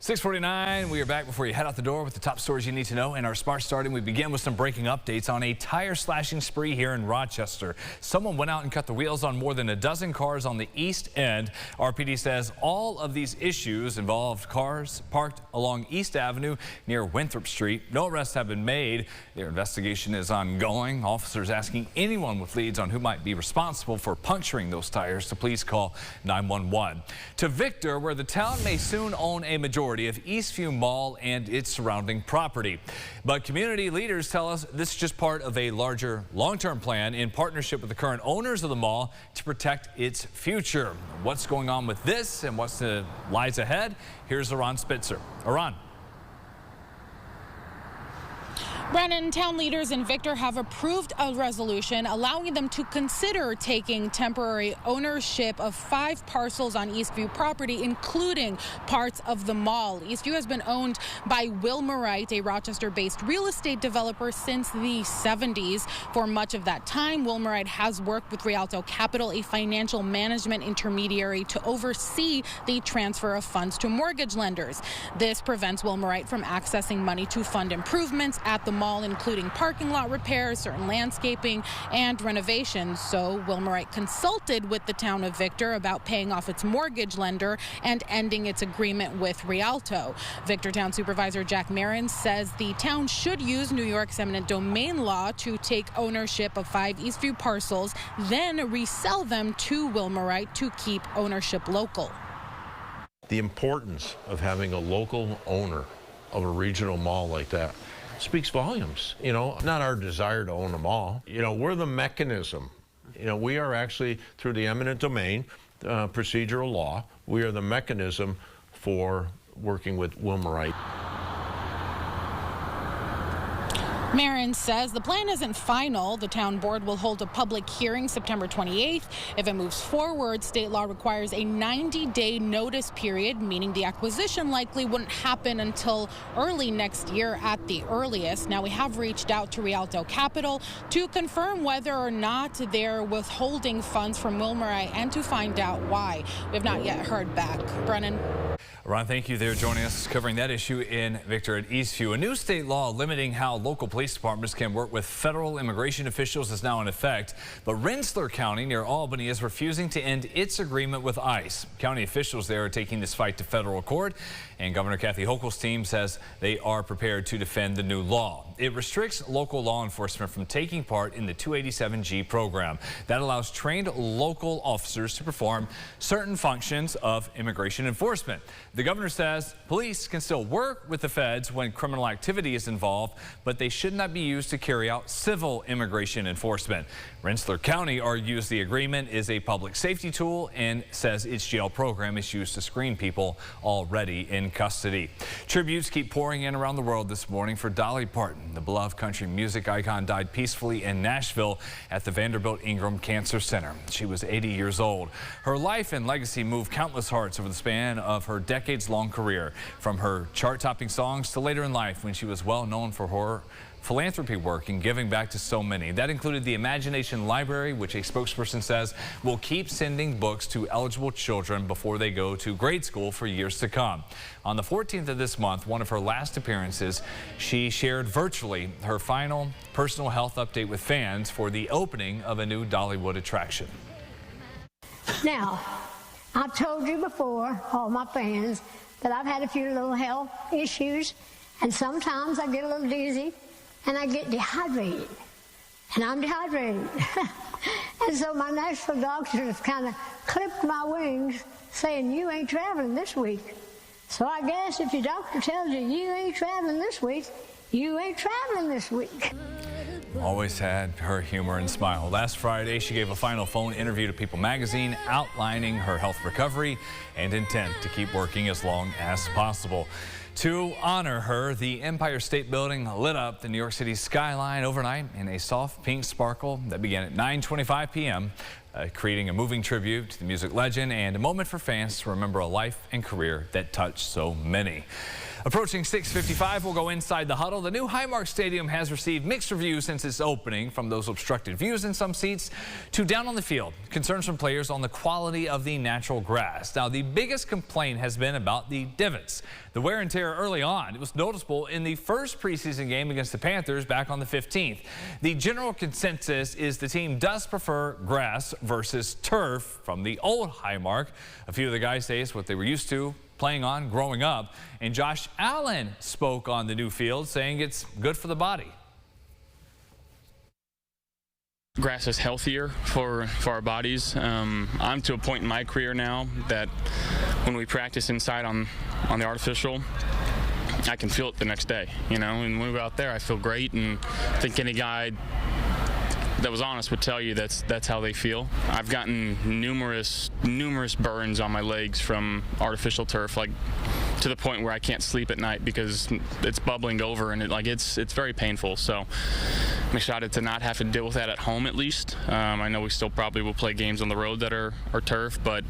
6:49, we are back before you head out the door with the top stories you need to know. In our Smart Starting, we begin with some breaking updates on a tire slashing spree here in Rochester. Someone went out and cut the wheels on more than a dozen cars on the east end. RPD says all of these issues involved cars parked along East Avenue near Winthrop Street. No arrests have been made. Their investigation is ongoing. Officers asking anyone with leads on who might be responsible for puncturing those tires to please call 911. To Victor, where the town may soon own a majority of Eastview Mall and its surrounding property. But community leaders tell us this is just part of a larger long-term plan in partnership with the current owners of the mall to protect its future. What's going on with this and what's lies ahead? Here's Aran Spitzer. Aran. Brennan, town leaders in Victor have approved a resolution allowing them to consider taking temporary ownership of 5 parcels on Eastview property, including parts of the mall. Eastview has been owned by Wilmerite, a Rochester-based real estate developer, since the 70s. For much of that time, Wilmerite has worked with Rialto Capital, a financial management intermediary, to oversee the transfer of funds to mortgage lenders. This prevents Wilmerite from accessing money to fund improvements at the mall, including parking lot repairs, certain landscaping, and renovations. So Wilmerite consulted with the town of Victor about paying off its mortgage lender and ending its agreement with Rialto. Victor Town Supervisor Jack Marin says the town should use New York's eminent domain law to take ownership of 5 Eastview parcels, then resell them to Wilmerite to keep ownership local. The importance of having a local owner of a regional mall like that speaks volumes. You know, not our desire to own them all. You know, we're the mechanism. You know, we are actually, through the eminent domain procedural law, we are the mechanism for working with Wilmerite. Marin says the plan isn't final. The town board will hold a public hearing September 28th. If it moves forward, state law requires a 90-day notice period, meaning the acquisition likely wouldn't happen until early next year at the earliest. Now, we have reached out to Rialto Capital to confirm whether or not they're withholding funds from Wilmerite and to find out why. We have not yet heard back. Brennan. Ron, thank you. They're joining us covering that issue in Victor at Eastview. A new state law limiting how local police departments can work with federal immigration officials is now in effect. But Rensselaer County near Albany is refusing to end its agreement with ICE. County officials there are taking this fight to federal court, and Governor Kathy Hochul's team says they are prepared to defend the new law. It restricts local law enforcement from taking part in the 287G program. That allows trained local officers to perform certain functions of immigration enforcement. The governor says police can still work with the feds when criminal activity is involved, but they should not be used to carry out civil immigration enforcement. Rensselaer County argues the agreement is a public safety tool and says its jail program is used to screen people already in custody. Tributes keep pouring in around the world this morning for Dolly Parton. The beloved country music icon died peacefully in Nashville at the Vanderbilt Ingram Cancer Center. She was 80 years old. Her life and legacy moved countless hearts over the span of her decades-long career, from her chart-topping songs to later in life when she was well known for her philanthropy work and giving back to so many. That included the Imagination Library, which a spokesperson says will keep sending books to eligible children before they go to grade school for years to come. On the 14th of this month, one of her last appearances, she shared virtually her final personal health update with fans for the opening of a new Dollywood attraction. Now, I've told you before, all my fans, that I've had a few little health issues, and sometimes I get a little dizzy and I get dehydrated, and I'm dehydrated. And so my Nashville doctors kind of clipped my wings saying, you ain't traveling this week. So I guess if your doctor tells you you ain't traveling this week, you ain't traveling this week. Always had her humor and smile. Last Friday, she gave a final phone interview to People magazine outlining her health recovery and intent to keep working as long as possible. To honor her, the Empire State Building lit up the New York City skyline overnight in a soft pink sparkle that began at 9:25 p.m., creating a moving tribute to the music legend and a moment for fans to remember a life and career that touched so many. Approaching 6:55, we'll go inside the huddle. The new Highmark Stadium has received mixed reviews since its opening, from those obstructed views in some seats to down on the field. Concerns from players on the quality of the natural grass. Now, the biggest complaint has been about the divots. The wear and tear early on. It was noticeable in the first preseason game against the Panthers back on the 15th. The general consensus is the team does prefer grass versus turf from the old Highmark. A few of the guys say it's what they were used to playing on growing up. And Josh Allen spoke on the new field, saying it's good for the body. Grass is healthier for our bodies. I'm to a point in my career now that when we practice inside on the artificial, I can feel it the next day, you know, and when we go out there, I feel great, and I think any guy that was honest would tell you that's how they feel. I've gotten numerous burns on my legs from artificial turf, like to the point where I can't sleep at night because it's bubbling over, and it's very painful. So I'm excited to not have to deal with that at home, at least. I know we still probably will play games on the road that are turf, but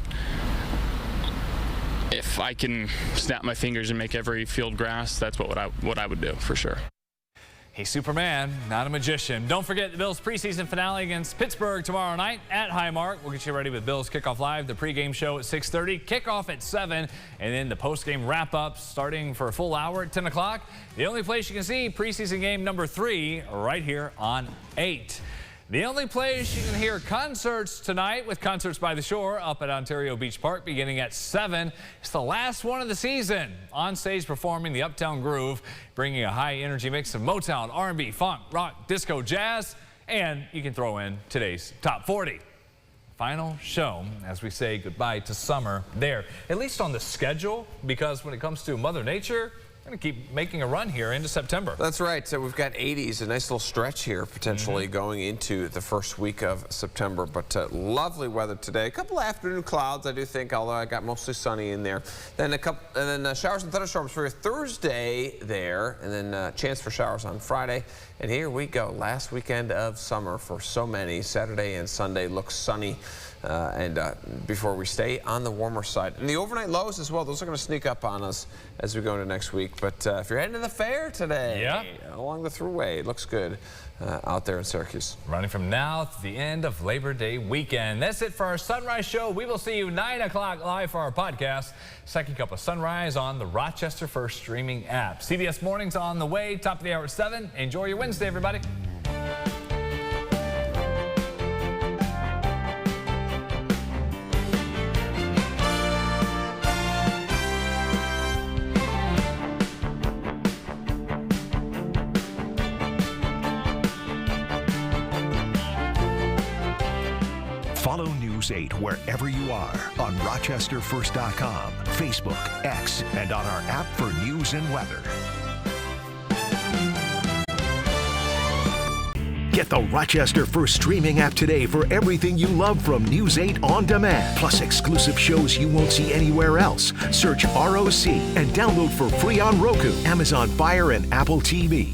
if I can snap my fingers and make every field grass, that's what I would do for sure. He's Superman, not a magician. Don't forget the Bills preseason finale against Pittsburgh tomorrow night at Highmark. We'll get you ready with Bills Kickoff Live, the pregame show at 6:30, kickoff at 7, and then the postgame wrap-up starting for a full hour at 10 o'clock. The only place you can see preseason game number 3 right here on 8. The only place you can hear concerts tonight with Concerts by the Shore up at Ontario Beach Park beginning at 7. It's the last one of the season. On stage performing the Uptown Groove, bringing a high energy mix of Motown, R&B, funk, rock, disco, jazz, and you can throw in today's top 40. Final show as we say goodbye to summer there, at least on the schedule, because when it comes to Mother Nature, going to keep making a run here into September. That's right. So we've got 80s, a nice little stretch here potentially going into the first week of September. But lovely weather today. A couple of afternoon clouds, I do think, although I got mostly sunny in there. Then showers and thunderstorms for Thursday there, and then chance for showers on Friday. And here we go. Last weekend of summer for so many. Saturday and Sunday looks sunny. Before we stay on the warmer side. And the overnight lows as well, those are going to sneak up on us as we go into next week. But if you're heading to the fair today, along the thruway, it looks good out there in Syracuse. Running from now to the end of Labor Day weekend. That's it for our Sunrise Show. We will see you 9 o'clock live for our podcast. Second cup of sunrise on the Rochester First streaming app. CBS Mornings on the way, top of the hour at 7. Enjoy your Wednesday, everybody. Follow News 8 wherever you are on RochesterFirst.com, Facebook, X, and on our app for news and weather. Get the Rochester First streaming app today for everything you love from News 8 on demand, plus exclusive shows you won't see anywhere else. Search ROC and download for free on Roku, Amazon Fire, and Apple TV.